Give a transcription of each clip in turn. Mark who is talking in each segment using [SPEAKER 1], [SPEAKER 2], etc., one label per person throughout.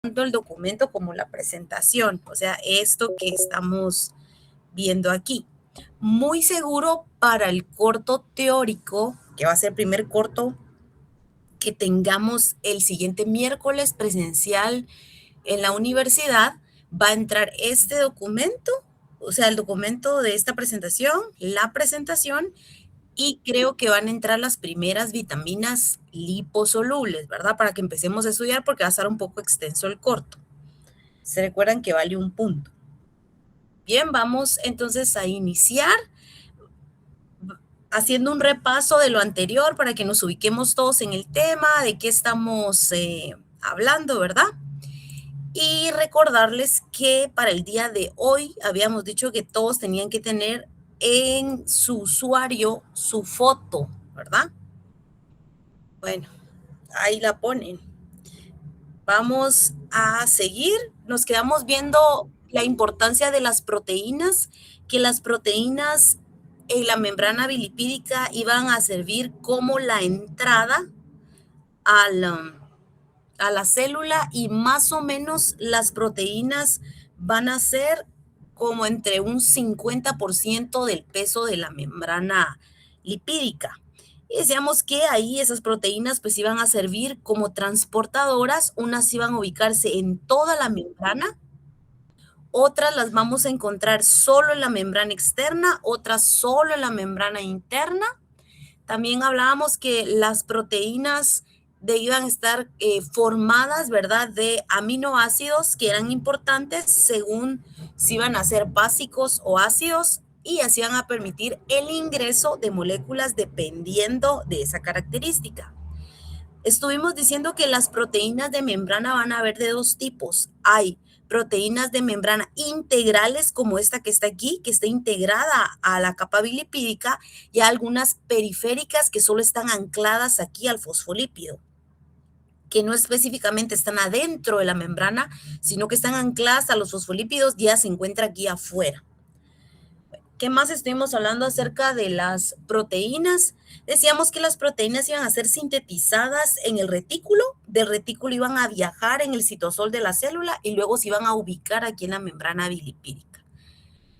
[SPEAKER 1] tanto el documento como la presentación, o sea, esto que estamos viendo aquí. Muy seguro para el corto teórico, que va a ser el primer corto que tengamos el siguiente miércoles presencial en la universidad, va a entrar este documento, o sea, el documento de esta presentación, la presentación, y creo que van a entrar las primeras vitaminas liposolubles, ¿verdad? Para que empecemos a estudiar porque va a estar un poco extenso el corto. Se recuerdan que vale un punto. Bien, vamos entonces a iniciar haciendo un repaso de lo anterior para que nos ubiquemos todos en el tema, de qué estamos hablando, ¿verdad? Y recordarles que para el día de hoy habíamos dicho que todos tenían que tener en su usuario su foto, ¿verdad? Bueno, ahí la ponen. Vamos a seguir. Nos quedamos viendo la importancia de las proteínas, que las proteínas en la membrana bilipídica iban a servir como la entrada a la célula y más o menos las proteínas van a ser como entre un 50% del peso de la membrana lipídica. Y decíamos que ahí esas proteínas pues iban a servir como transportadoras, unas iban a ubicarse en toda la membrana, otras las vamos a encontrar solo en la membrana externa, otras solo en la membrana interna. También hablábamos que las proteínas iban a estar formadas, ¿verdad?, de aminoácidos que eran importantes según si iban a ser básicos o ácidos y así van a permitir el ingreso de moléculas dependiendo de esa característica. Estuvimos diciendo que las proteínas de membrana van a haber de dos tipos. Hay proteínas de membrana integrales como esta que está aquí, que está integrada a la capa bilipídica, y algunas periféricas que solo están ancladas aquí al fosfolípido, que no específicamente están adentro de la membrana, sino que están ancladas a los fosfolípidos, ya se encuentra aquí afuera. ¿Qué más estuvimos hablando acerca de las proteínas? Decíamos que las proteínas iban a ser sintetizadas en el retículo, del retículo iban a viajar en el citosol de la célula y luego se iban a ubicar aquí en la membrana bilipídica.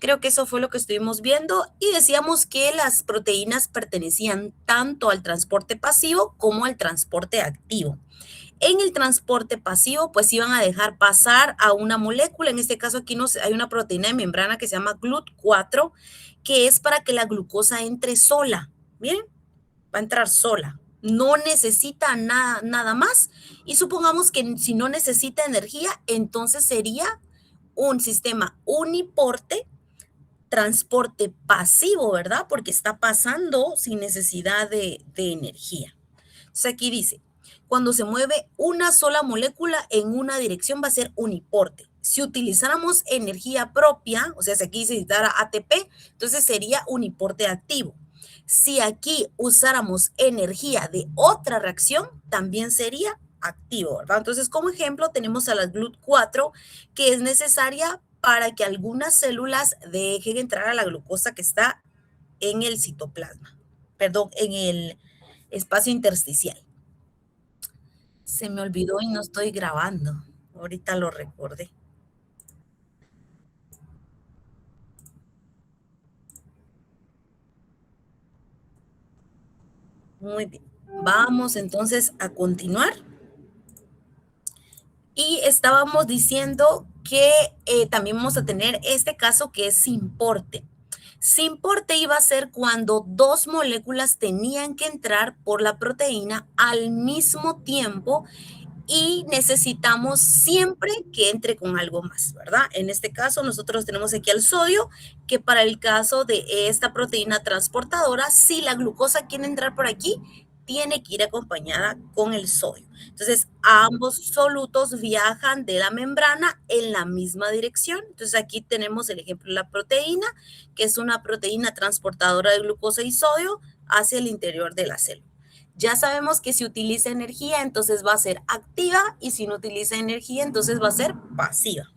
[SPEAKER 1] Creo que eso fue lo que estuvimos viendo y decíamos que las proteínas pertenecían tanto al transporte pasivo como al transporte activo. En el transporte pasivo, pues iban a dejar pasar a una molécula, en este caso aquí hay una proteína de membrana que se llama GLUT4, que es para que la glucosa entre sola. Miren, va a entrar sola. No necesita nada más. Y supongamos que si no necesita energía, entonces sería un sistema uniporte, transporte pasivo, ¿verdad? Porque está pasando sin necesidad de energía. Entonces aquí dice, cuando se mueve una sola molécula en una dirección va a ser uniporte. Si utilizáramos energía propia, o sea, si aquí se necesitara ATP, entonces sería uniporte activo. Si aquí usáramos energía de otra reacción, también sería activo, ¿verdad? Entonces, como ejemplo, tenemos a la GLUT4, que es necesaria para que algunas células dejen entrar a la glucosa que está en el citoplasma, perdón, en el espacio intersticial. Se me olvidó y no estoy grabando. Ahorita lo recordé. Muy bien. Vamos entonces a continuar. Y estábamos diciendo que también vamos a tener este caso que es sin porte. Sin porte iba a ser cuando dos moléculas tenían que entrar por la proteína al mismo tiempo y necesitamos siempre que entre con algo más, ¿verdad? En este caso, nosotros tenemos aquí el sodio, que para el caso de esta proteína transportadora, si la glucosa quiere entrar por aquí, tiene que ir acompañada con el sodio. Entonces, ambos solutos viajan de la membrana en la misma dirección. Entonces, aquí tenemos el ejemplo de la proteína, que es una proteína transportadora de glucosa y sodio hacia el interior de la célula. Ya sabemos que si utiliza energía, entonces va a ser activa y si no utiliza energía, entonces va a ser pasiva.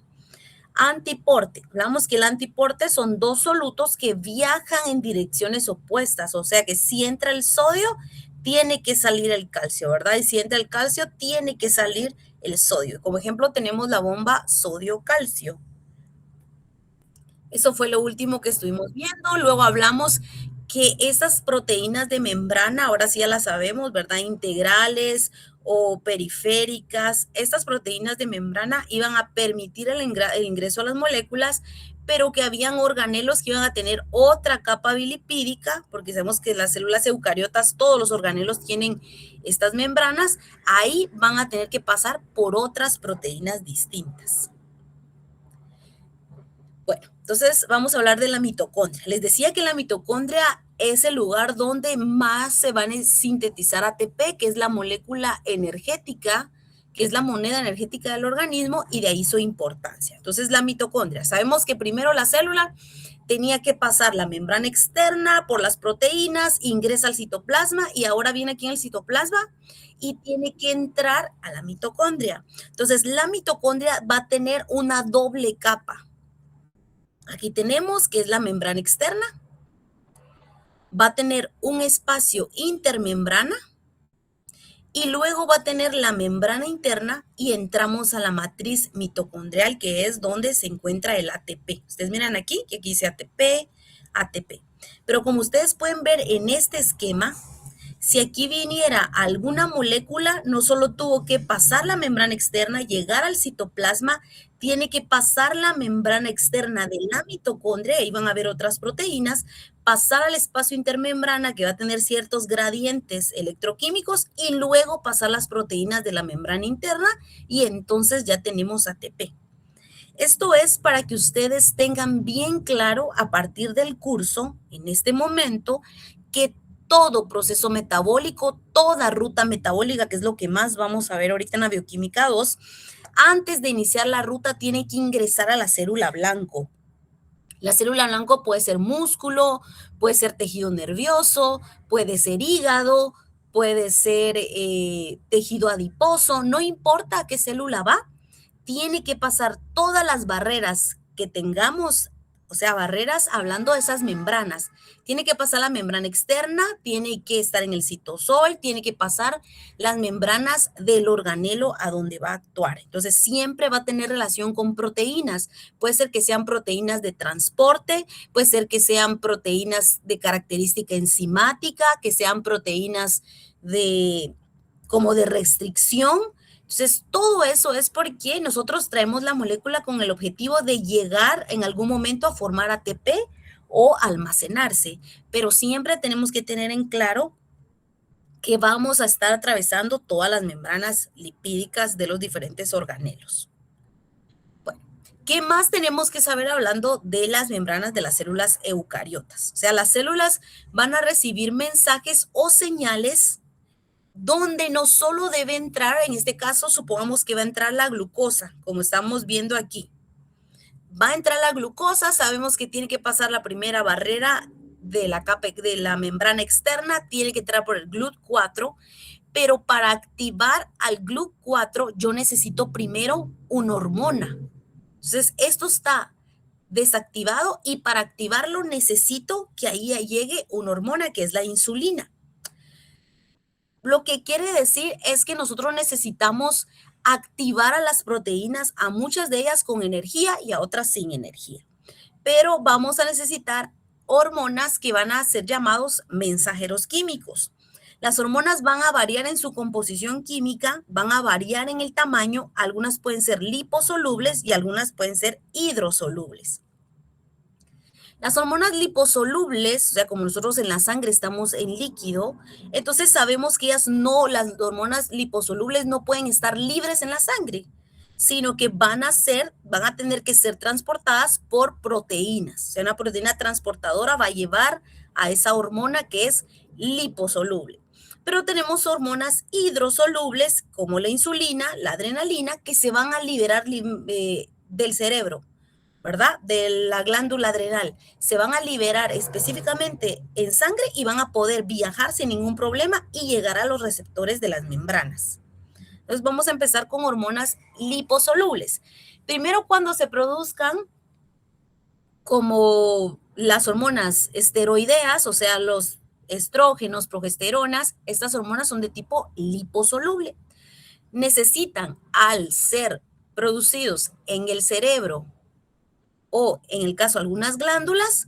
[SPEAKER 1] Antiporte. Hablamos que el antiporte son dos solutos que viajan en direcciones opuestas, o sea que si entra el sodio, tiene que salir el calcio, ¿verdad? Y si entra el calcio, tiene que salir el sodio. Como ejemplo tenemos la bomba sodio-calcio. Eso fue lo último que estuvimos viendo. Luego hablamos que esas proteínas de membrana, ahora sí ya las sabemos, ¿verdad? Integrales o periféricas. Estas proteínas de membrana iban a permitir el ingreso a las moléculas, pero que habían organelos que iban a tener otra capa bilipídica, porque sabemos que las células eucariotas, todos los organelos tienen estas membranas, ahí van a tener que pasar por otras proteínas distintas. Bueno, entonces vamos a hablar de la mitocondria. Les decía que la mitocondria es el lugar donde más se van a sintetizar ATP, que es la molécula energética, que es la moneda energética del organismo, y de ahí su importancia. Entonces, la mitocondria. Sabemos que primero la célula tenía que pasar la membrana externa por las proteínas, ingresa al citoplasma y ahora viene aquí en el citoplasma y tiene que entrar a la mitocondria. Entonces, la mitocondria va a tener una doble capa. Aquí tenemos que es la membrana externa, va a tener un espacio intermembrana y luego va a tener la membrana interna y entramos a la matriz mitocondrial, que es donde se encuentra el ATP. Ustedes miran aquí, que aquí dice ATP, ATP. Pero como ustedes pueden ver en este esquema, si aquí viniera alguna molécula, no solo tuvo que pasar la membrana externa, llegar al citoplasma, tiene que pasar la membrana externa de la mitocondria, ahí van a ver otras proteínas, pasar al espacio intermembrana que va a tener ciertos gradientes electroquímicos y luego pasar las proteínas de la membrana interna y entonces ya tenemos ATP. Esto es para que ustedes tengan bien claro a partir del curso, en este momento, que todo proceso metabólico, toda ruta metabólica, que es lo que más vamos a ver ahorita en la bioquímica 2, antes de iniciar la ruta tiene que ingresar a la célula blanco. La célula blanco puede ser músculo, puede ser tejido nervioso, puede ser hígado, puede ser tejido adiposo, no importa a qué célula va, tiene que pasar todas las barreras que tengamos, o sea, barreras hablando de esas membranas. Tiene que pasar la membrana externa, tiene que estar en el citosol, tiene que pasar las membranas del organelo a donde va a actuar. Entonces, siempre va a tener relación con proteínas. Puede ser que sean proteínas de transporte, puede ser que sean proteínas de característica enzimática, que sean proteínas de como de restricción. Entonces, todo eso es porque nosotros traemos la molécula con el objetivo de llegar en algún momento a formar ATP o almacenarse, pero siempre tenemos que tener en claro que vamos a estar atravesando todas las membranas lipídicas de los diferentes organelos. Bueno, ¿qué más tenemos que saber hablando de las membranas de las células eucariotas? O sea, las células van a recibir mensajes o señales donde no solo debe entrar, en este caso, supongamos que va a entrar la glucosa, como estamos viendo aquí. Va a entrar la glucosa, sabemos que tiene que pasar la primera barrera de la capa de la membrana externa, tiene que entrar por el GLUT4, pero para activar al GLUT4 yo necesito primero una hormona. Entonces, esto está desactivado y para activarlo necesito que ahí llegue una hormona que es la insulina. Lo que quiere decir es que nosotros necesitamos activar a las proteínas, a muchas de ellas con energía y a otras sin energía. Pero vamos a necesitar hormonas que van a ser llamados mensajeros químicos. Las hormonas van a variar en su composición química, van a variar en el tamaño, algunas pueden ser liposolubles y algunas pueden ser hidrosolubles. Las hormonas liposolubles, o sea, como nosotros en la sangre estamos en líquido, entonces sabemos que las hormonas liposolubles no pueden estar libres en la sangre, sino que van a tener que ser transportadas por proteínas. O sea, una proteína transportadora va a llevar a esa hormona que es liposoluble. Pero tenemos hormonas hidrosolubles como la insulina, la adrenalina, que se van a liberar del cerebro, ¿verdad? De la glándula adrenal. Se van a liberar específicamente en sangre y van a poder viajar sin ningún problema y llegar a los receptores de las membranas. Entonces vamos a empezar con hormonas liposolubles. Primero, cuando se produzcan como las hormonas esteroideas, o sea, los estrógenos, progesteronas, estas hormonas son de tipo liposoluble. necesitan, al ser producidos en el cerebro o en el caso de algunas glándulas,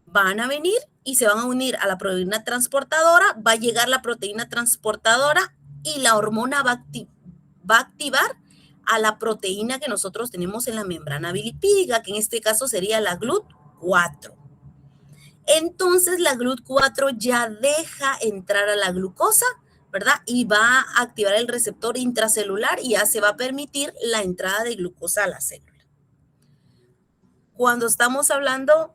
[SPEAKER 1] van a venir y se van a unir a la proteína transportadora, va a llegar la proteína transportadora y la hormona va a activar a la proteína que nosotros tenemos en la membrana bilipídica, que en este caso sería la GLUT4. Entonces la GLUT4 ya deja entrar a la glucosa, ¿verdad? Y va a activar el receptor intracelular y ya se va a permitir la entrada de glucosa a la célula. Cuando estamos hablando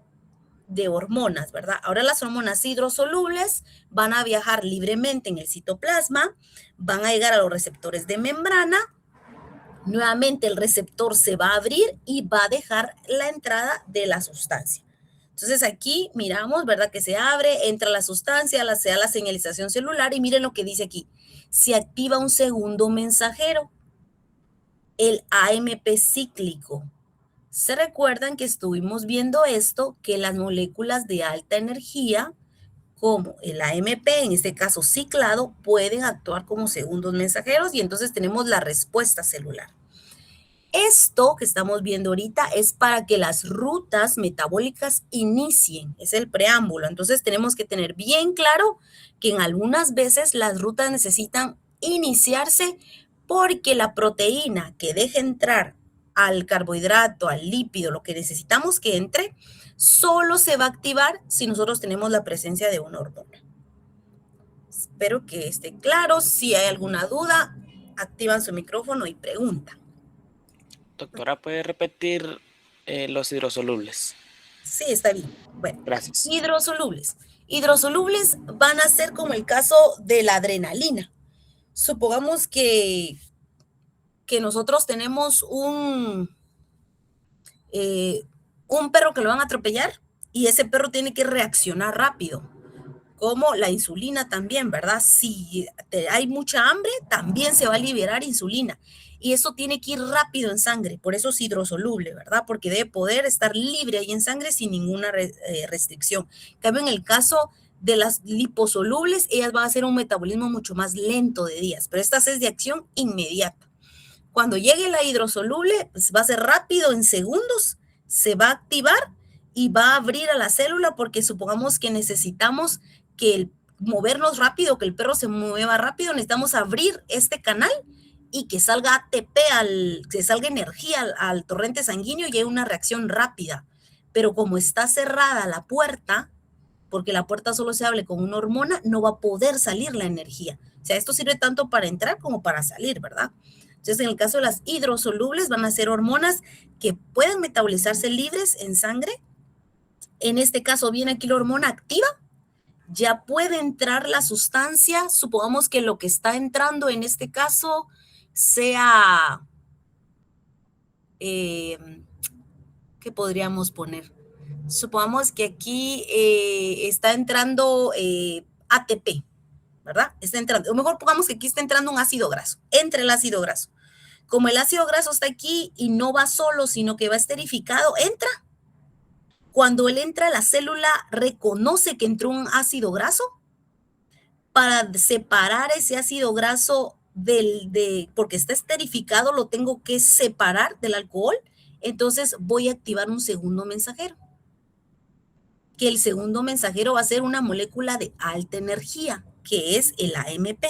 [SPEAKER 1] de hormonas, ¿verdad? Ahora las hormonas hidrosolubles van a viajar libremente en el citoplasma, van a llegar a los receptores de membrana, nuevamente el receptor se va a abrir y va a dejar la entrada de la sustancia. Entonces aquí miramos, ¿verdad? Que se abre, entra la sustancia, se da la señalización celular y miren lo que dice aquí. Se activa un segundo mensajero, el AMP cíclico. ¿Se recuerdan que estuvimos viendo esto? Que las moléculas de alta energía, como el AMP, en este caso ciclado, pueden actuar como segundos mensajeros y entonces tenemos la respuesta celular. Esto que estamos viendo ahorita es para que las rutas metabólicas inicien, es el preámbulo. Entonces tenemos que tener bien claro que en algunas veces las rutas necesitan iniciarse porque la proteína que deja entrar al carbohidrato, al lípido, lo que necesitamos que entre, solo se va a activar si nosotros tenemos la presencia de una hormona. Espero que esté claro. Si hay alguna duda, activan su micrófono y preguntan.
[SPEAKER 2] Doctora, ¿puede repetir los hidrosolubles?
[SPEAKER 1] Sí, está bien. Bueno,
[SPEAKER 2] Gracias.
[SPEAKER 1] hidrosolubles. Hidrosolubles van a ser como el caso de la adrenalina. Supongamos que nosotros tenemos un perro que lo van a atropellar y ese perro tiene que reaccionar rápido, como la insulina también, ¿verdad? Si hay mucha hambre, también se va a liberar insulina. Y eso tiene que ir rápido en sangre, por eso es hidrosoluble, ¿verdad? Porque debe poder estar libre ahí en sangre sin ninguna restricción. En cambio, en el caso de las liposolubles, ellas van a hacer un metabolismo mucho más lento de días, pero estas es de acción inmediata. Cuando llegue la hidrosoluble, pues va a ser rápido en segundos, se va a activar y va a abrir a la célula porque supongamos que necesitamos que movernos rápido, que el perro se mueva rápido, necesitamos abrir este canal y que salga ATP, que salga energía al torrente sanguíneo y hay una reacción rápida. Pero como está cerrada la puerta, porque la puerta solo se abre con una hormona, no va a poder salir la energía. O sea, esto sirve tanto para entrar como para salir, ¿verdad? Entonces, en el caso de las hidrosolubles, van a ser hormonas que pueden metabolizarse libres en sangre. En este caso, viene aquí la hormona activa. Ya puede entrar la sustancia. Supongamos que lo que está entrando en este caso sea, ¿qué podríamos poner? Supongamos que aquí está entrando ATP, ¿verdad? Está entrando, o mejor pongamos que aquí está entrando un ácido graso, entre el ácido graso. Como el ácido graso está aquí y no va solo, sino que va esterificado, entra. Cuando él entra, la célula reconoce que entró un ácido graso para separar ese ácido graso porque está esterificado, lo tengo que separar del alcohol. Entonces voy a activar un segundo mensajero. Que el segundo mensajero va a ser una molécula de alta energía, que es el AMP.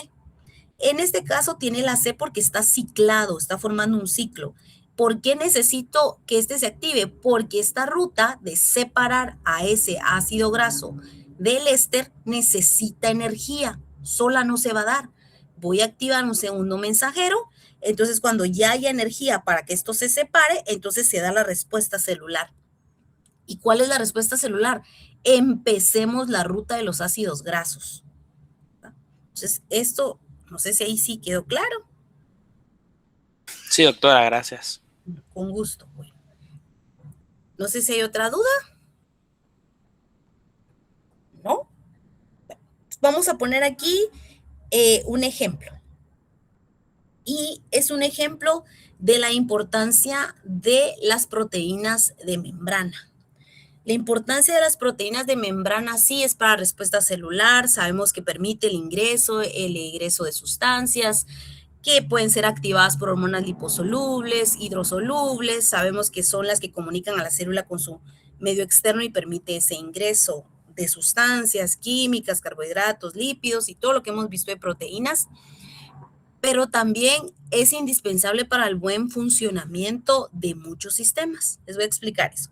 [SPEAKER 1] En este caso tiene la C porque está ciclado, está formando un ciclo. ¿Por qué necesito que este se active? Porque esta ruta de separar a ese ácido graso del éster necesita energía, sola no se va a dar. Voy a activar un segundo mensajero, entonces cuando ya haya energía para que esto se separe, entonces se da la respuesta celular. ¿Y cuál es la respuesta celular? Empecemos la ruta de los ácidos grasos. Entonces, esto, no sé si ahí sí quedó claro.
[SPEAKER 2] Sí, doctora, gracias.
[SPEAKER 1] Con gusto. Bueno. No sé si hay otra duda. ¿No? Vamos a poner aquí un ejemplo. Y es un ejemplo de la importancia de las proteínas de membrana. La importancia de las proteínas de membrana sí es para respuesta celular. Sabemos que permite el ingreso de sustancias, que pueden ser activadas por hormonas liposolubles, hidrosolubles. Sabemos que son las que comunican a la célula con su medio externo y permite ese ingreso de sustancias químicas, carbohidratos, lípidos y todo lo que hemos visto de proteínas. Pero también es indispensable para el buen funcionamiento de muchos sistemas. Les voy a explicar eso.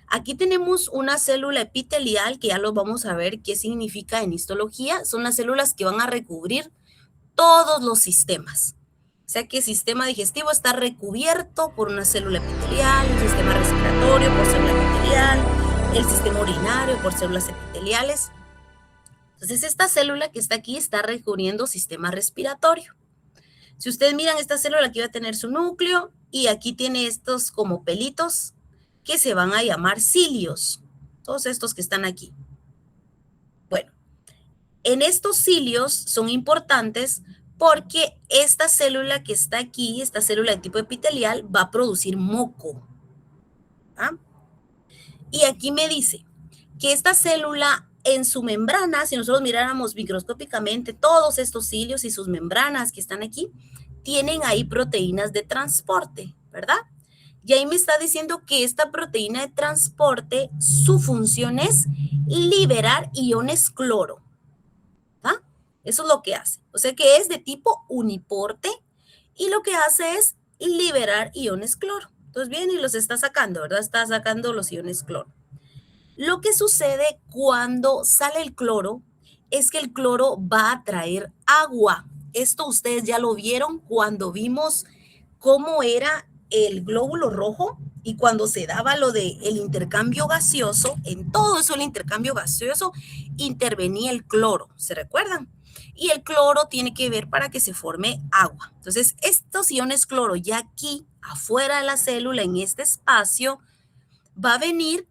[SPEAKER 1] Aquí tenemos una célula epitelial que ya lo vamos a ver qué significa en histología. Son las células que van a recubrir todos los sistemas. O sea que el sistema digestivo está recubierto por una célula epitelial, el sistema respiratorio por célula epitelial, el sistema urinario por células epiteliales. Entonces esta célula que está aquí está recubriendo sistema respiratorio. Si ustedes miran esta célula, aquí va a tener su núcleo y aquí tiene estos como pelitos que se van a llamar cilios. Todos estos que están aquí. Bueno, en estos cilios son importantes porque esta célula que está aquí, esta célula de tipo epitelial, va a producir moco. ¿Ah? Y aquí me dice que esta célula en su membrana, si nosotros miráramos microscópicamente todos estos cilios y sus membranas que están aquí, tienen ahí proteínas de transporte, ¿verdad? Y ahí me está diciendo que esta proteína de transporte, su función es liberar iones cloro. ¿Ah? Eso es lo que hace. O sea que es de tipo uniporte y lo que hace es liberar iones cloro. Entonces viene y los está sacando, ¿verdad? Está sacando los iones cloro. Lo que sucede cuando sale el cloro es que el cloro va a traer agua. Esto ustedes ya lo vieron cuando vimos cómo era el glóbulo rojo y cuando se daba lo del intercambio gaseoso. En todo eso el intercambio gaseoso intervenía el cloro, ¿se recuerdan? Y el cloro tiene que ver para que se forme agua. Entonces, estos iones cloro ya aquí, afuera de la célula, en este espacio, va a venir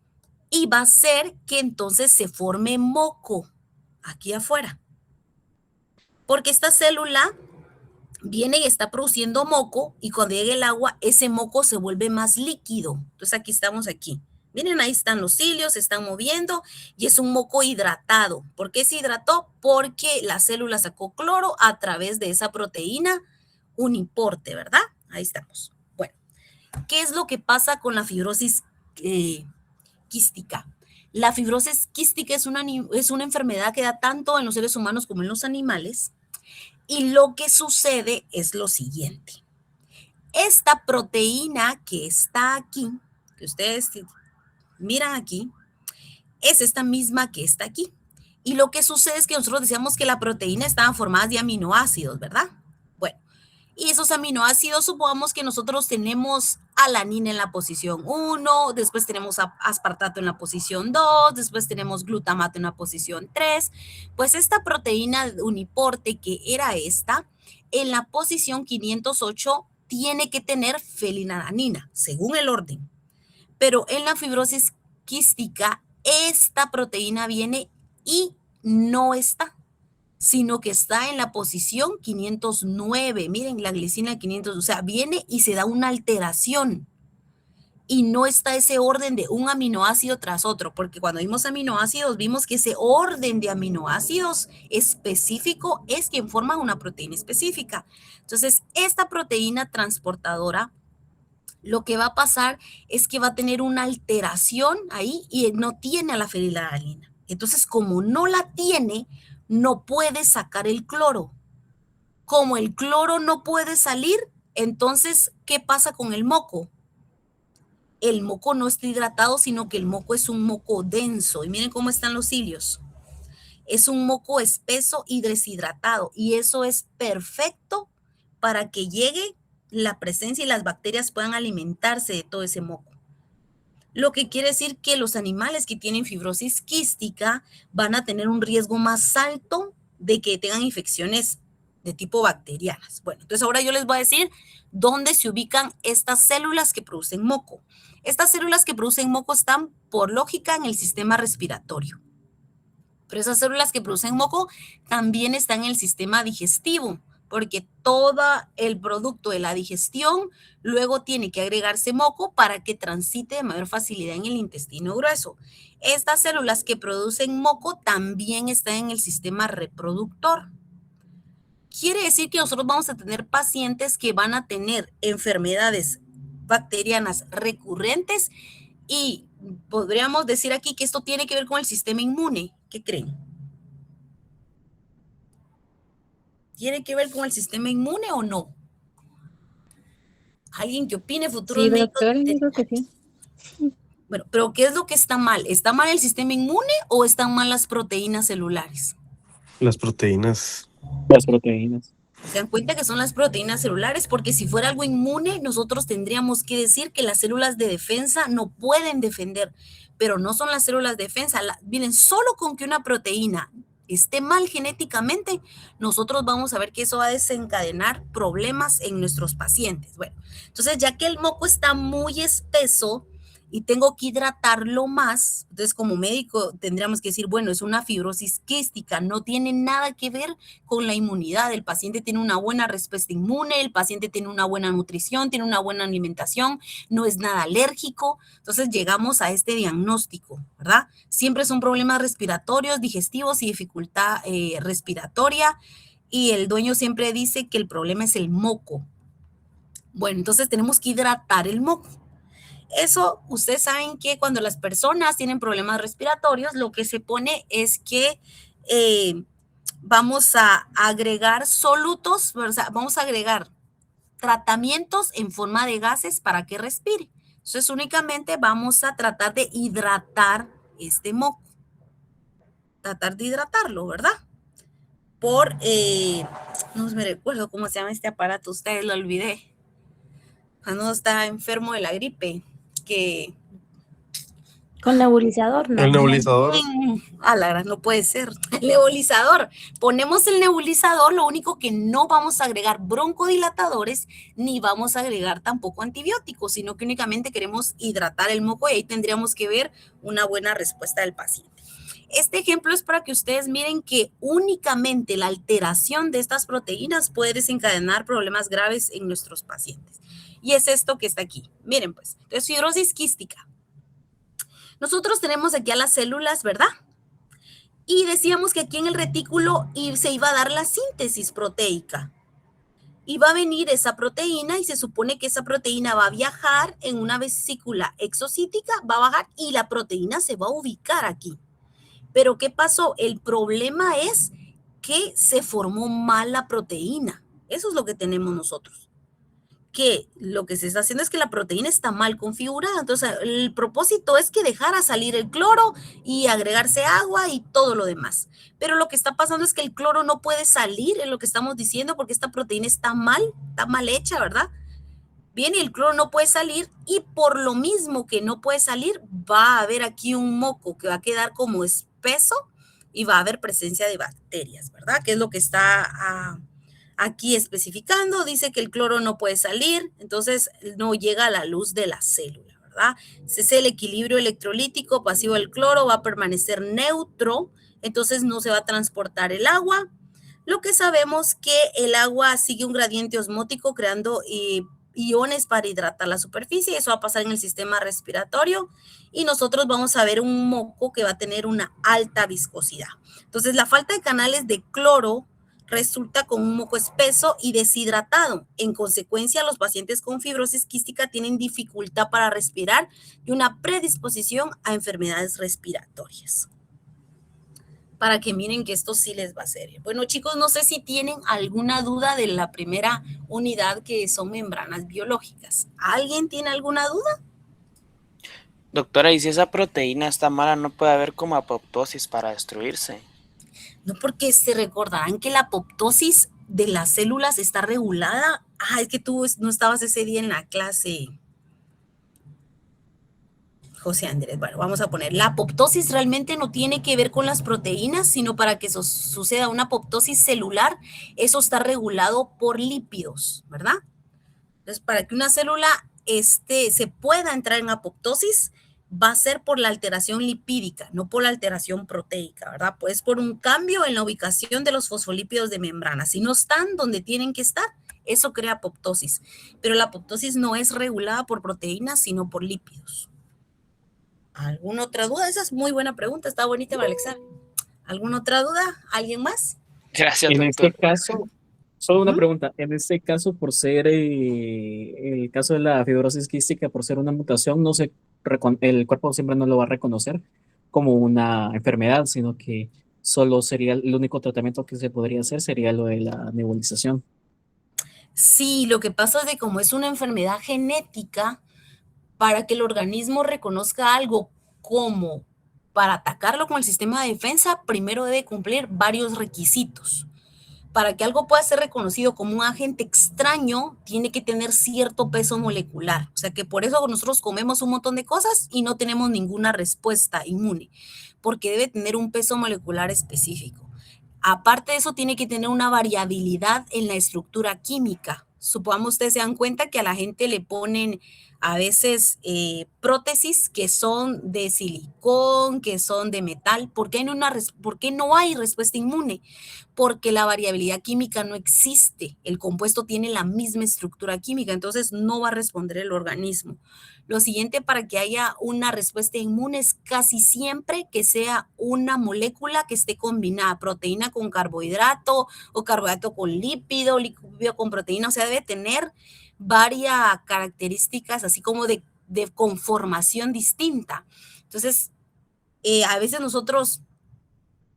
[SPEAKER 1] y va a hacer que entonces se forme moco aquí afuera. Porque esta célula viene y está produciendo moco y cuando llegue el agua, ese moco se vuelve más líquido. Entonces aquí estamos aquí. Miren, ahí están los cilios, se están moviendo y es un moco hidratado. ¿Por qué se hidrató? Porque la célula sacó cloro a través de esa proteína uniporte, ¿verdad? Ahí estamos. Bueno, ¿qué es lo que pasa con la fibrosis quística? La fibrosis quística es una enfermedad que da tanto en los seres humanos como en los animales. Y lo que sucede es lo siguiente. Esta proteína que está aquí, que ustedes miran aquí, es esta misma que está aquí. Y lo que sucede es que nosotros decíamos que la proteína estaba formada de aminoácidos, ¿verdad? Bueno, y esos aminoácidos, supongamos que nosotros tenemos alanina en la posición 1, después tenemos aspartato en la posición 2, después tenemos glutamato en la posición 3. Pues esta proteína uniporte que era esta, en la posición 508 tiene que tener fenilalanina, según el orden. Pero en la fibrosis quística, esta proteína viene y no está, sino que está en la posición 509. Miren, la glicina 500, o sea, viene y se da una alteración. Y no está ese orden de un aminoácido tras otro, porque cuando vimos aminoácidos, vimos que ese orden de aminoácidos específico es quien forma una proteína específica. Entonces, esta proteína transportadora, lo que va a pasar es que va a tener una alteración ahí y no tiene la fenilalanina. Entonces, como no la tiene, no puede sacar el cloro. Como el cloro no puede salir, entonces, ¿qué pasa con el moco? El moco no está hidratado, sino que el moco es un moco denso. Y miren cómo están los cilios. Es un moco espeso y deshidratado. Y eso es perfecto para que llegue la presencia y las bacterias puedan alimentarse de todo ese moco. Lo que quiere decir que los animales que tienen fibrosis quística van a tener un riesgo más alto de que tengan infecciones de tipo bacterianas. Bueno, entonces ahora yo les voy a decir dónde se ubican estas células que producen moco. Estas células que producen moco están por lógica en el sistema respiratorio. Pero esas células que producen moco también están en el sistema digestivo, porque todo el producto de la digestión luego tiene que agregarse moco para que transite de mayor facilidad en el intestino grueso. Estas células que producen moco también están en el sistema reproductor. quiere decir que nosotros vamos a tener pacientes que van a tener enfermedades bacterianas recurrentes y podríamos decir aquí que esto tiene que ver con el sistema inmune. ¿Qué creen? ¿Tiene que ver con el sistema inmune o no? ¿Alguien que opine? Futuros
[SPEAKER 3] Sí,
[SPEAKER 1] médicos
[SPEAKER 3] doctora, yo creo que
[SPEAKER 1] veterinarios.
[SPEAKER 3] sí.
[SPEAKER 1] Bueno, pero ¿qué es lo que está mal? ¿Está mal el sistema inmune o están mal las proteínas celulares?
[SPEAKER 4] Las proteínas.
[SPEAKER 3] Las proteínas.
[SPEAKER 1] Se dan cuenta que son las proteínas celulares, porque si fuera algo inmune, nosotros tendríamos que decir que las células de defensa no pueden defender, pero no son las células de defensa. Miren, solo con que una proteína esté mal genéticamente, nosotros vamos a ver que eso va a desencadenar problemas en nuestros pacientes. Bueno, entonces ya que el moco está muy espeso, y tengo que hidratarlo más, entonces como médico tendríamos que decir, bueno, es una fibrosis quística, no tiene nada que ver con la inmunidad. El paciente tiene una buena respuesta inmune, el paciente tiene una buena nutrición, tiene una buena alimentación, no es nada alérgico. Entonces llegamos a este diagnóstico, ¿verdad? Siempre son problemas respiratorios, digestivos y dificultad respiratoria. Y el dueño siempre dice que el problema es el moco. Bueno, entonces tenemos que hidratar el moco. Eso, ustedes saben que cuando las personas tienen problemas respiratorios, lo que se pone es que vamos a agregar solutos, o sea, vamos a agregar tratamientos en forma de gases para que respire. Entonces, únicamente vamos a tratar de hidratar este moco. Tratar de hidratarlo, ¿verdad? No me recuerdo cómo se llama este aparato, ustedes lo olvidé. Cuando está enfermo de la gripe, que...
[SPEAKER 3] Con nebulizador,
[SPEAKER 4] El
[SPEAKER 3] no.
[SPEAKER 4] nebulizador.
[SPEAKER 1] La verdad, no puede ser. El nebulizador. Ponemos el nebulizador, lo único que no vamos a agregar broncodilatadores ni vamos a agregar tampoco antibióticos, sino que únicamente queremos hidratar el moco y ahí tendríamos que ver una buena respuesta del paciente. Este ejemplo es para que ustedes miren que únicamente la alteración de estas proteínas puede desencadenar problemas graves en nuestros pacientes. Y es esto que está aquí. Miren pues, entonces fibrosis quística. Nosotros tenemos aquí a las células, ¿verdad? Y decíamos que aquí en el retículo se iba a dar la síntesis proteica. Y va a venir esa proteína y se supone que esa proteína va a viajar en una vesícula exocítica, va a bajar y la proteína se va a ubicar aquí. Pero ¿qué pasó? El problema es que se formó mal la proteína. Eso es lo que tenemos nosotros. Que lo que se está haciendo es que la proteína está mal configurada. Entonces, el propósito es que dejara salir el cloro y agregarse agua y todo lo demás. Pero lo que está pasando es que el cloro no puede salir, es lo que estamos diciendo, porque esta proteína está mal hecha, ¿verdad? Bien, y el cloro no puede salir y por lo mismo que no puede salir, va a haber aquí un moco que va a quedar como espeso y va a haber presencia de bacterias, ¿verdad? Que es lo que está aquí especificando. Dice que el cloro no puede salir, entonces no llega a la luz de la célula, ¿verdad? Ese es el equilibrio electrolítico pasivo del cloro, va a permanecer neutro, entonces no se va a transportar el agua. Lo que sabemos que el agua sigue un gradiente osmótico creando iones para hidratar la superficie, eso va a pasar en el sistema respiratorio y nosotros vamos a ver un moco que va a tener una alta viscosidad. Entonces, la falta de canales de cloro resulta con un moco espeso y deshidratado. En consecuencia, los pacientes con fibrosis quística tienen dificultad para respirar y una predisposición a enfermedades respiratorias. Para que miren que esto sí les va a servir. Bueno, chicos, no sé si tienen alguna duda de la primera unidad que son membranas biológicas. ¿Alguien tiene alguna duda?
[SPEAKER 2] Doctora, ¿y si esa proteína está mala, no puede haber como apoptosis para destruirse?
[SPEAKER 1] No, porque se recordarán que la apoptosis de las células está regulada. Es que tú no estabas ese día en la clase, José Andrés. Bueno, vamos a poner, la apoptosis realmente no tiene que ver con las proteínas, sino para que suceda una apoptosis celular, eso está regulado por lípidos, ¿verdad? Entonces, para que una célula se pueda entrar en apoptosis, va a ser por la alteración lipídica, no por la alteración proteica, ¿verdad? Pues por un cambio en la ubicación de los fosfolípidos de membrana. Si no están donde tienen que estar, eso crea apoptosis. Pero la apoptosis no es regulada por proteínas, sino por lípidos. ¿Alguna otra duda? Esa es muy buena pregunta, está bonita para el examen. ¿Alguna otra duda? ¿Alguien más?
[SPEAKER 2] Gracias,
[SPEAKER 3] En
[SPEAKER 2] doctor.
[SPEAKER 3] este caso,
[SPEAKER 5] Solo una
[SPEAKER 1] Ujú.
[SPEAKER 5] pregunta. En este caso, por ser el caso de la fibrosis quística, por ser una mutación, el cuerpo siempre no lo va a reconocer como una enfermedad, sino que solo sería el único tratamiento que se podría hacer sería lo de la nebulización.
[SPEAKER 1] Sí, lo que pasa es que como es una enfermedad genética, para que el organismo reconozca algo como para atacarlo con el sistema de defensa, primero debe cumplir varios requisitos. Para que algo pueda ser reconocido como un agente extraño, tiene que tener cierto peso molecular. O sea que por eso nosotros comemos un montón de cosas y no tenemos ninguna respuesta inmune, porque debe tener un peso molecular específico. Aparte de eso, tiene que tener una variabilidad en la estructura química. Supongamos ustedes se dan cuenta que a la gente le ponen a veces prótesis que son de silicón, que son de metal. ¿Por qué no hay respuesta inmune? Porque la variabilidad química no existe. El compuesto tiene la misma estructura química, entonces no va a responder el organismo. Lo siguiente para que haya una respuesta inmune es casi siempre que sea una molécula que esté combinada, proteína con carbohidrato o carbohidrato con lípido, lípido con proteína, o sea, debe tener varias características así como de conformación distinta. Entonces, a veces nosotros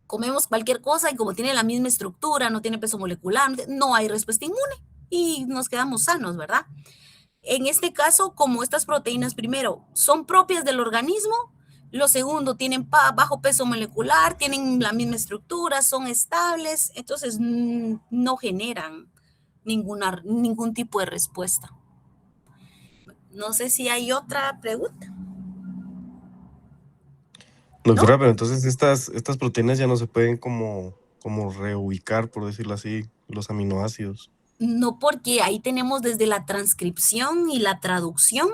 [SPEAKER 1] comemos cualquier cosa y como tiene la misma estructura, no tiene peso molecular, no hay respuesta inmune y nos quedamos sanos, ¿verdad? En este caso, como estas proteínas, primero, son propias del organismo, lo segundo, tienen bajo peso molecular, tienen la misma estructura, son estables, entonces no generan ningún tipo de respuesta. No sé si hay otra pregunta.
[SPEAKER 4] Doctora, pero entonces estas proteínas ya no se pueden como reubicar, por decirlo así, los aminoácidos.
[SPEAKER 1] No, porque ahí tenemos desde la transcripción y la traducción.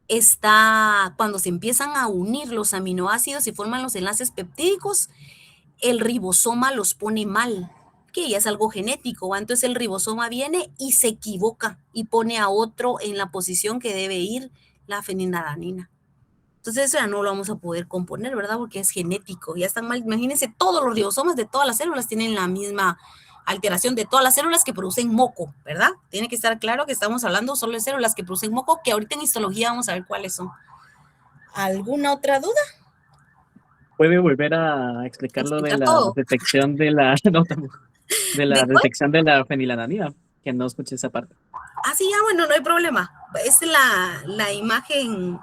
[SPEAKER 1] Está cuando se empiezan a unir los aminoácidos y forman los enlaces peptídicos, el ribosoma los pone mal, que ya es algo genético, ¿va? Entonces el ribosoma viene y se equivoca y pone a otro en la posición que debe ir la fenilalanina. Entonces eso ya no lo vamos a poder componer, ¿verdad? Porque es genético, ya están mal. Imagínense, todos los ribosomas de todas las células tienen la misma alteración de todas las células que producen moco, ¿verdad? Tiene que estar claro que estamos hablando solo de células que producen moco, que ahorita en histología vamos a ver cuáles son. ¿Alguna otra duda?
[SPEAKER 5] ¿Puede volver a explicar lo de
[SPEAKER 1] Explicar
[SPEAKER 5] la
[SPEAKER 1] todo.
[SPEAKER 5] detección de la, no, de la
[SPEAKER 1] ¿De cuál?
[SPEAKER 5] detección de la fenilalanina? Que no escuché esa parte.
[SPEAKER 1] Ah, sí, ya, bueno, no hay problema. Es la imagen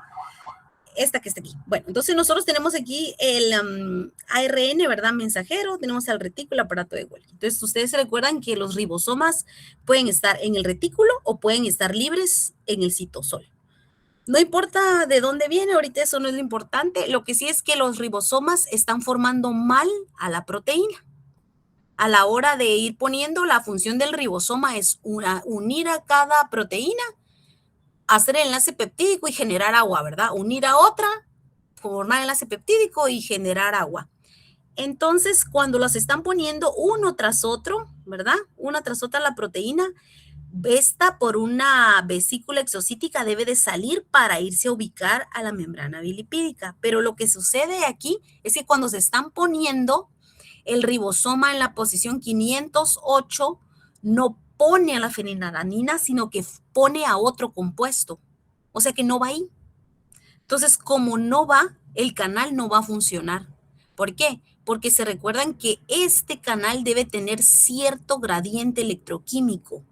[SPEAKER 1] esta que está aquí. Bueno, entonces nosotros tenemos aquí el ARN, ¿verdad? Mensajero, tenemos el retículo, aparato de Golgi. Entonces, ustedes se recuerdan que los ribosomas pueden estar en el retículo o pueden estar libres en el citosol. No importa de dónde viene, ahorita eso no es lo importante. Lo que sí es que los ribosomas están formando mal a la proteína. A la hora de ir poniendo, la función del ribosoma es unir a cada proteína, hacer el enlace peptídico y generar agua, ¿verdad? Unir a otra, formar enlace peptídico y generar agua. Entonces, cuando los están poniendo uno tras otro, ¿verdad? Una tras otra la proteína, esta por una vesícula exocítica debe de salir para irse a ubicar a la membrana bilipídica. Pero lo que sucede aquí es que cuando se están poniendo, el ribosoma en la posición 508 no pone a la fenilalanina, sino que pone a otro compuesto. O sea que no va ahí. Entonces, como no va, el canal no va a funcionar. ¿Por qué? Porque se recuerdan que este canal debe tener cierto gradiente electroquímico.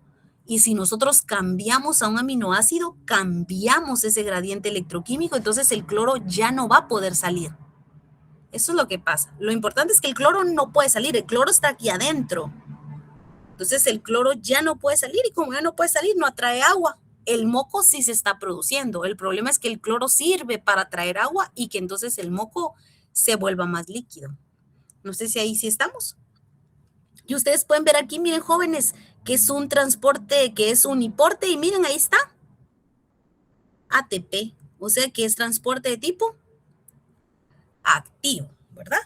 [SPEAKER 1] Y si nosotros cambiamos a un aminoácido, cambiamos ese gradiente electroquímico, entonces el cloro ya no va a poder salir. Eso es lo que pasa. Lo importante es que el cloro no puede salir, el cloro está aquí adentro. Entonces el cloro ya no puede salir y como ya no puede salir, no atrae agua. El moco sí se está produciendo. El problema es que el cloro sirve para atraer agua y que entonces el moco se vuelva más líquido. No sé si ahí sí estamos. Y ustedes pueden ver aquí, miren jóvenes, que es un transporte, que es un hiporte y miren, ahí está. ATP, o sea que es transporte de tipo activo, ¿verdad?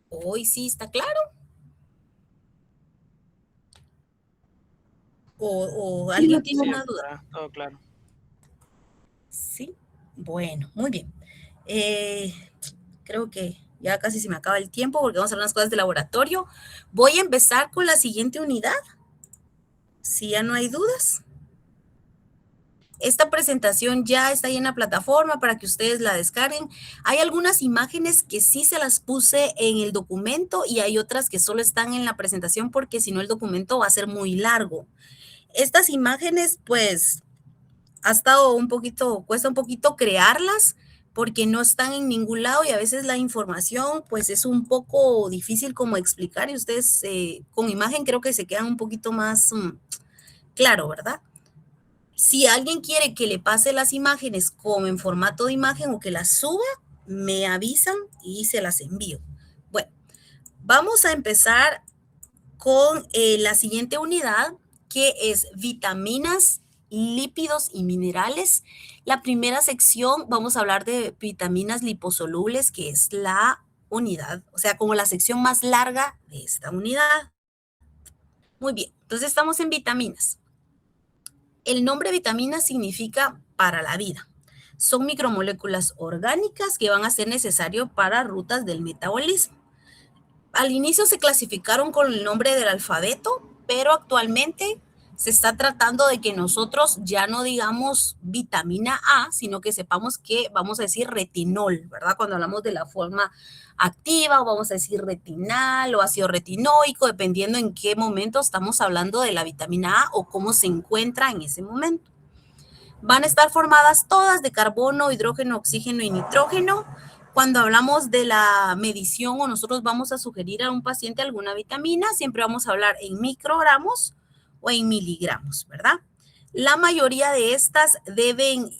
[SPEAKER 1] Hoy sí está claro. ¿O alguien tiene
[SPEAKER 2] Sí,
[SPEAKER 1] una duda?
[SPEAKER 2] doctora, todo claro.
[SPEAKER 1] Sí, bueno, muy bien. Creo que Ya casi se me acaba el tiempo porque vamos a hablar unas cosas de laboratorio. Voy a empezar con la siguiente unidad, si ya no hay dudas. Esta presentación ya está ahí en la plataforma para que ustedes la descarguen. Hay algunas imágenes que sí se las puse en el documento y hay otras que solo están en la presentación porque si no el documento va a ser muy largo. Estas imágenes, pues, cuesta un poquito crearlas porque no están en ningún lado y a veces la información, pues, es un poco difícil como explicar y ustedes con imagen creo que se quedan un poquito más claro, ¿verdad? Si alguien quiere que le pase las imágenes como en formato de imagen o que las suba, me avisan y se las envío. Bueno, vamos a empezar con la siguiente unidad, que es vitaminas, lípidos y minerales. La primera sección vamos a hablar de vitaminas liposolubles, que es la unidad, o sea, como la sección más larga de esta unidad. Muy bien, entonces estamos en vitaminas. El nombre vitamina significa para la vida. Son micromoléculas orgánicas que van a ser necesarias para rutas del metabolismo. Al inicio se clasificaron con el nombre del alfabeto, pero actualmente se está tratando de que nosotros ya no digamos vitamina A, sino que sepamos que vamos a decir retinol, ¿verdad? Cuando hablamos de la forma activa, o vamos a decir retinal o ácido retinoico, dependiendo en qué momento estamos hablando de la vitamina A o cómo se encuentra en ese momento. Van a estar formadas todas de carbono, hidrógeno, oxígeno y nitrógeno. Cuando hablamos de la medición o nosotros vamos a sugerir a un paciente alguna vitamina, siempre vamos a hablar en microgramos o en miligramos, ¿verdad? La mayoría de estas deben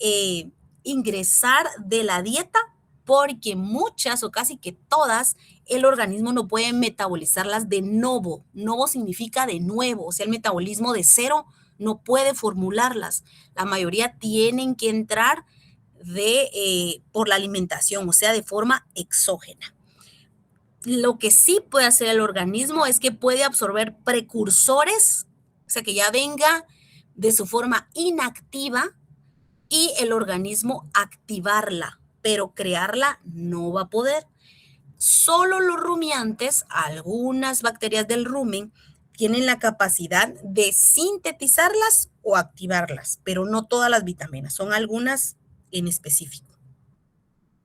[SPEAKER 1] ingresar de la dieta porque muchas o casi que todas el organismo no puede metabolizarlas de novo. Novo significa de nuevo, o sea, el metabolismo de cero no puede formularlas. La mayoría tienen que entrar por la alimentación, o sea, de forma exógena. Lo que sí puede hacer el organismo es que puede absorber precursores, o sea, que ya venga de su forma inactiva y el organismo activarla, pero crearla no va a poder. Solo los rumiantes, algunas bacterias del rumen, tienen la capacidad de sintetizarlas o activarlas, pero no todas las vitaminas, son algunas en específico.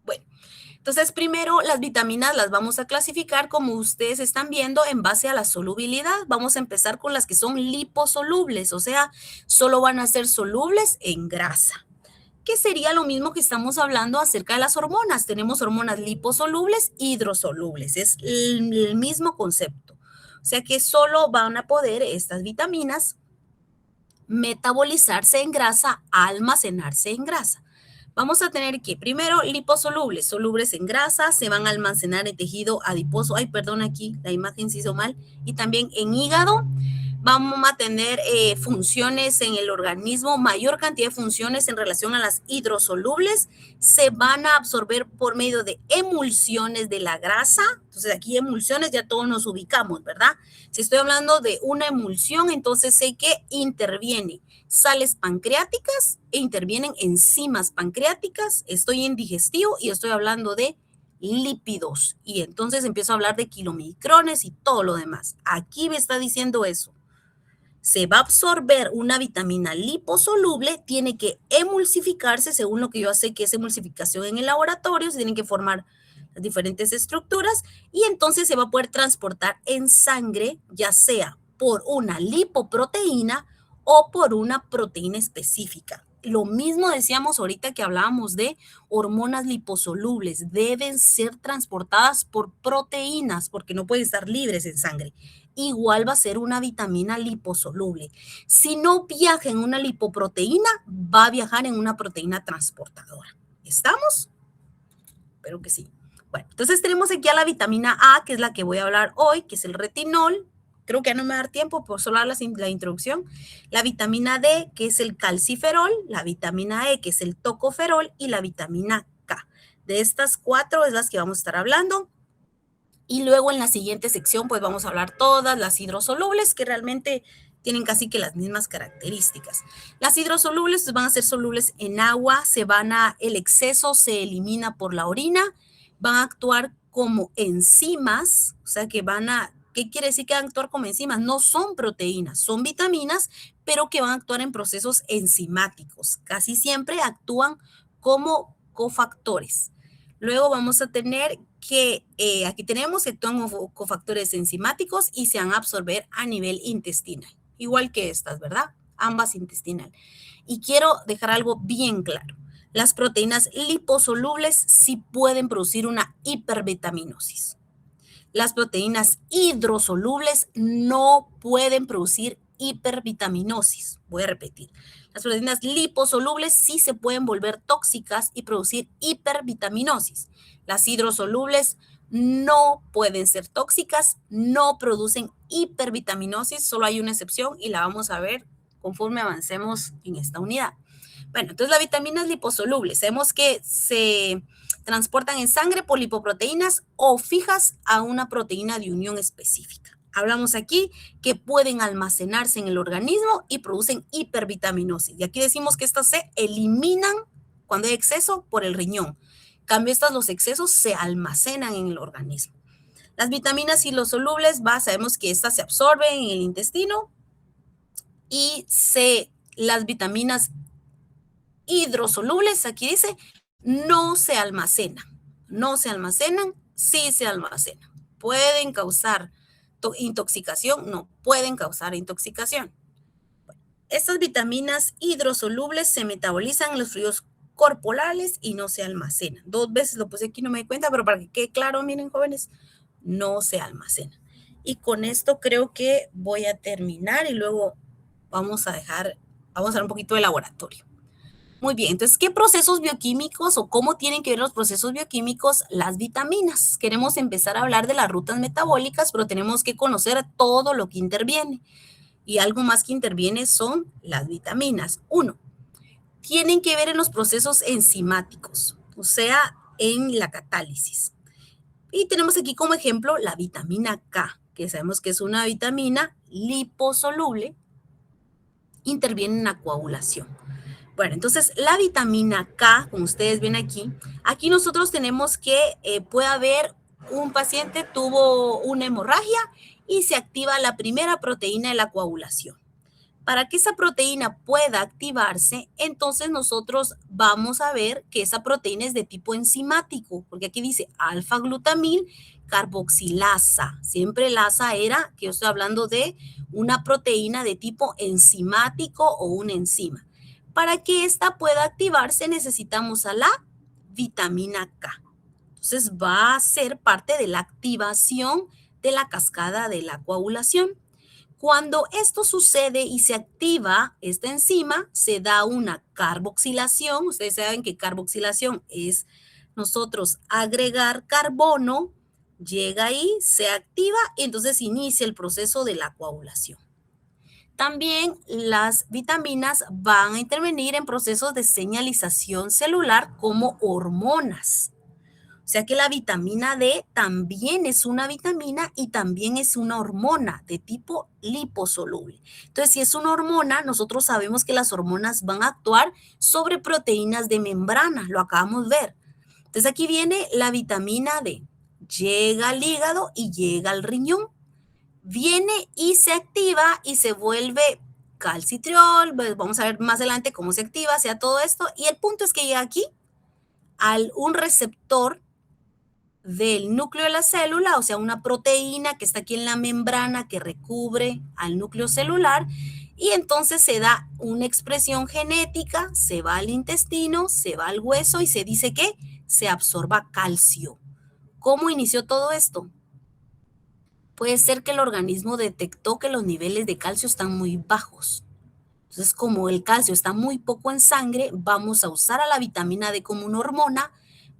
[SPEAKER 1] Bueno, entonces primero las vitaminas las vamos a clasificar como ustedes están viendo en base a la solubilidad. Vamos a empezar con las que son liposolubles, o sea, solo van a ser solubles en grasa, que sería lo mismo que estamos hablando acerca de las hormonas. Tenemos hormonas liposolubles e hidrosolubles, es el mismo concepto. O sea que solo van a poder estas vitaminas metabolizarse en grasa, almacenarse en grasa. Vamos a tener que primero liposolubles, solubles en grasa, se van a almacenar en tejido adiposo. Ay, perdón, aquí la imagen se hizo mal. Y también en hígado. Vamos a tener funciones en el organismo, mayor cantidad de funciones en relación a las hidrosolubles, se van a absorber por medio de emulsiones de la grasa. Entonces aquí emulsiones ya todos nos ubicamos, ¿verdad? Si estoy hablando de una emulsión, entonces sé que interviene sales pancreáticas e intervienen enzimas pancreáticas, estoy en digestivo y estoy hablando de lípidos y entonces empiezo a hablar de kilomicrones y todo lo demás. Aquí me está diciendo eso. Se va a absorber una vitamina liposoluble, tiene que emulsificarse, según lo que yo sé que es emulsificación en el laboratorio, se tienen que formar las diferentes estructuras y entonces se va a poder transportar en sangre, ya sea por una lipoproteína o por una proteína específica. Lo mismo decíamos ahorita que hablábamos de hormonas liposolubles, deben ser transportadas por proteínas porque no pueden estar libres en sangre. Igual va a ser una vitamina liposoluble. Si no viaja en una lipoproteína, va a viajar en una proteína transportadora. ¿Estamos? Espero que sí. Bueno, entonces tenemos aquí a la vitamina A, que es la que voy a hablar hoy, que es el retinol. Creo que ya no me va a dar tiempo por solo hablar la introducción. La vitamina D, que es el calciferol, la vitamina E, que es el tocoferol, y la vitamina K. De estas 4 es las que vamos a estar hablando. Y luego en la siguiente sección, pues vamos a hablar todas las hidrosolubles, que realmente tienen casi que las mismas características. Las hidrosolubles pues, van a ser solubles en agua, el exceso se elimina por la orina, van a actuar como enzimas, o sea que ¿qué quiere decir que van a actuar como enzimas? No son proteínas, son vitaminas, pero que van a actuar en procesos enzimáticos. Casi siempre actúan como cofactores. Luego vamos a tener que, aquí tenemos que actúan como cofactores enzimáticos y se van a absorber a nivel intestinal, igual que estas, ¿verdad? Ambas intestinal. Y quiero dejar algo bien claro. Las proteínas liposolubles sí pueden producir una hipervitaminosis. Las proteínas hidrosolubles no pueden producir hipervitaminosis. Voy a repetir. Las proteínas liposolubles sí se pueden volver tóxicas y producir hipervitaminosis. Las hidrosolubles no pueden ser tóxicas, no producen hipervitaminosis, solo hay una excepción y la vamos a ver conforme avancemos en esta unidad. Bueno, entonces las vitaminas liposolubles, sabemos que se transportan en sangre por lipoproteínas o fijas a una proteína de unión específica. Hablamos aquí que pueden almacenarse en el organismo y producen hipervitaminosis. Y aquí decimos que estas se eliminan cuando hay exceso por el riñón. En cambio, los excesos se almacenan en el organismo. Las vitaminas hidrosolubles, sabemos que estas se absorben en el intestino y las vitaminas hidrosolubles, aquí dice, no se almacenan. No se almacenan, sí se almacenan. ¿Pueden causar intoxicación? No pueden causar intoxicación. Estas vitaminas hidrosolubles se metabolizan en los fluidos corporales y no se almacenan. 2 veces lo puse aquí, no me di cuenta, pero para que quede claro, miren, jóvenes, no se almacenan. Y con esto creo que voy a terminar y luego vamos a hablar un poquito de laboratorio. Muy bien, entonces, ¿qué procesos bioquímicos o cómo tienen que ver los procesos bioquímicos las vitaminas? Queremos empezar a hablar de las rutas metabólicas, pero tenemos que conocer todo lo que interviene. Y algo más que interviene son las vitaminas. 1, tienen que ver en los procesos enzimáticos, o sea, en la catálisis. Y tenemos aquí como ejemplo la vitamina K, que sabemos que es una vitamina liposoluble, interviene en la coagulación. Bueno, entonces la vitamina K, como ustedes ven aquí nosotros tenemos que puede haber un paciente tuvo una hemorragia y se activa la primera proteína de la coagulación. Para que esa proteína pueda activarse, entonces nosotros vamos a ver que esa proteína es de tipo enzimático, porque aquí dice alfa-glutamil carboxilasa. Siempre el asa era, que yo estoy hablando de una proteína de tipo enzimático o una enzima. Para que esta pueda activarse necesitamos a la vitamina K. Entonces va a ser parte de la activación de la cascada de la coagulación. Cuando esto sucede y se activa esta enzima, se da una carboxilación. Ustedes saben que carboxilación es nosotros agregar carbono, llega ahí, se activa y entonces inicia el proceso de la coagulación. También las vitaminas van a intervenir en procesos de señalización celular como hormonas. O sea que la vitamina D también es una vitamina y también es una hormona de tipo liposoluble. Entonces, si es una hormona, nosotros sabemos que las hormonas van a actuar sobre proteínas de membrana, lo acabamos de ver. Entonces, aquí viene la vitamina D. Llega al hígado y llega al riñón. Viene y se activa y se vuelve calcitriol. Vamos a ver más adelante cómo se activa, sea todo esto. Y el punto es que llega aquí a un receptor del núcleo de la célula, o sea, una proteína que está aquí en la membrana que recubre al núcleo celular, y entonces se da una expresión genética, se va al intestino, se va al hueso y se dice que se absorba calcio. ¿Cómo inició todo esto? Puede ser que el organismo detectó que los niveles de calcio están muy bajos. Entonces, como el calcio está muy poco en sangre, vamos a usar a la vitamina D como una hormona,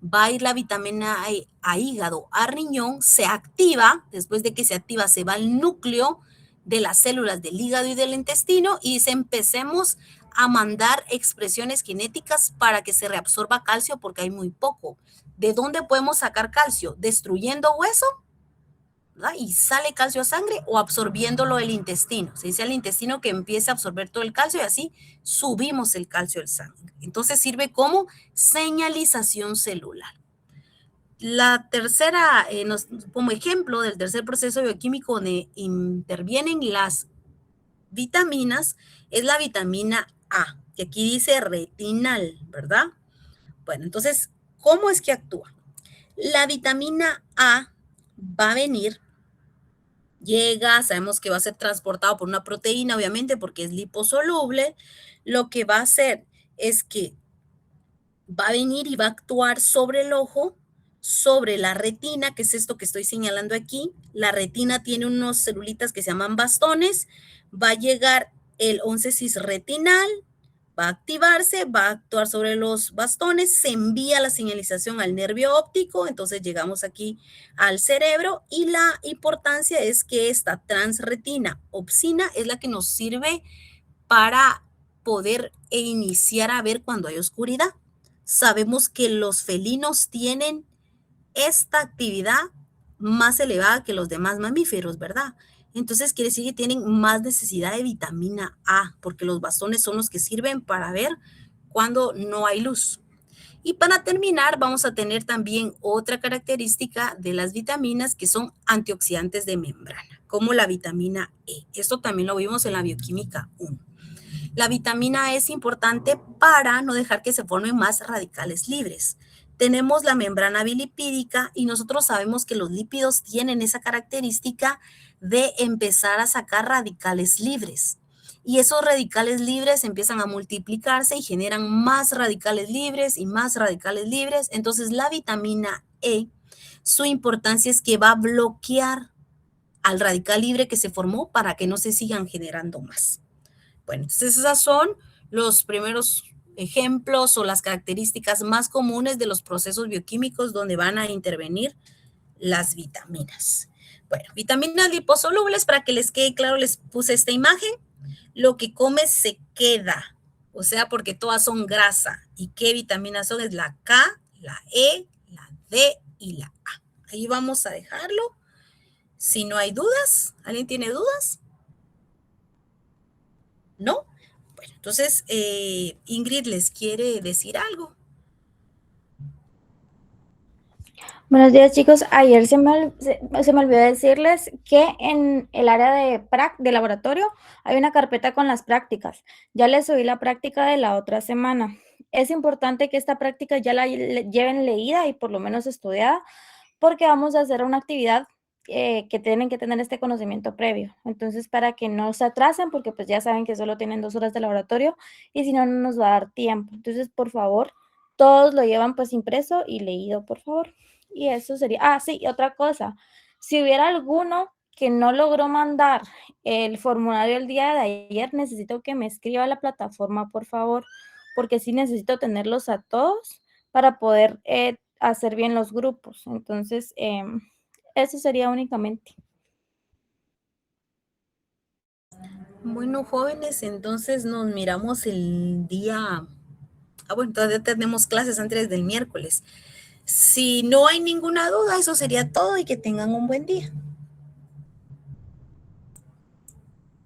[SPEAKER 1] va a ir la vitamina a hígado, a riñón, se activa, después de que se activa se va al núcleo de las células del hígado y del intestino y empecemos a mandar expresiones genéticas para que se reabsorba calcio porque hay muy poco. ¿De dónde podemos sacar calcio? Destruyendo hueso, ¿verdad? Y sale calcio a sangre o absorbiéndolo del intestino. Se dice al intestino que empiece a absorber todo el calcio y así subimos el calcio del sangre. Entonces sirve como señalización celular. La tercera, como ejemplo del tercer proceso bioquímico donde intervienen las vitaminas, es la vitamina A, que aquí dice retinal, ¿verdad? Bueno, entonces, ¿cómo es que actúa? La vitamina A va a venir, llega, sabemos que va a ser transportado por una proteína, obviamente, porque es liposoluble. Lo que va a hacer es que va a venir y va a actuar sobre el ojo, sobre la retina, que es esto que estoy señalando aquí. La retina tiene unos celulitas que se llaman bastones. Va a llegar el 11-cis retinal, va a activarse, va a actuar sobre los bastones, se envía la señalización al nervio óptico, entonces llegamos aquí al cerebro y la importancia es que esta transretina opsina es la que nos sirve para poder iniciar a ver cuando hay oscuridad. Sabemos que los felinos tienen esta actividad más elevada que los demás mamíferos, ¿verdad? Entonces quiere decir que tienen más necesidad de vitamina A, porque los bastones son los que sirven para ver cuando no hay luz. Y para terminar, vamos a tener también otra característica de las vitaminas que son antioxidantes de membrana, como la vitamina E. Esto también lo vimos en la bioquímica 1. La vitamina E es importante para no dejar que se formen más radicales libres. Tenemos la membrana bilipídica y nosotros sabemos que los lípidos tienen esa característica de empezar a sacar radicales libres. Y esos radicales libres empiezan a multiplicarse y generan más radicales libres y más radicales libres. Entonces la vitamina E, su importancia es que va a bloquear al radical libre que se formó para que no se sigan generando más. Bueno, entonces esas son los primeros ejemplos o las características más comunes de los procesos bioquímicos donde van a intervenir las vitaminas. Bueno, vitaminas liposolubles, para que les quede claro, les puse esta imagen. Lo que comes se queda, o sea, porque todas son grasa. ¿Y qué vitaminas son? Es la K, la E, la D y la A. Ahí vamos a dejarlo. Si no hay dudas, ¿alguien tiene dudas? ¿No? Bueno, entonces, Ingrid les quiere decir algo.
[SPEAKER 3] Buenos días, chicos. Ayer se me olvidó decirles que en el área de laboratorio hay una carpeta con las prácticas. Ya les subí la práctica de la otra semana. Es importante que esta práctica ya la lleven leída y por lo menos estudiada, porque vamos a hacer una actividad que tienen que tener este conocimiento previo. Entonces, para que no se atrasen, porque pues ya saben que solo tienen 2 horas de laboratorio y si no, no nos va a dar tiempo. Entonces, por favor, todos lo llevan pues impreso y leído, por favor. Y eso sería, sí, y otra cosa, si hubiera alguno que no logró mandar el formulario el día de ayer, necesito que me escriba a la plataforma, por favor, porque sí necesito tenerlos a todos para poder hacer bien los grupos. Entonces, eso sería únicamente.
[SPEAKER 1] Bueno, jóvenes, entonces nos miramos el día... bueno, todavía tenemos clases antes del miércoles. Si no hay ninguna duda, eso sería todo y que tengan un buen día.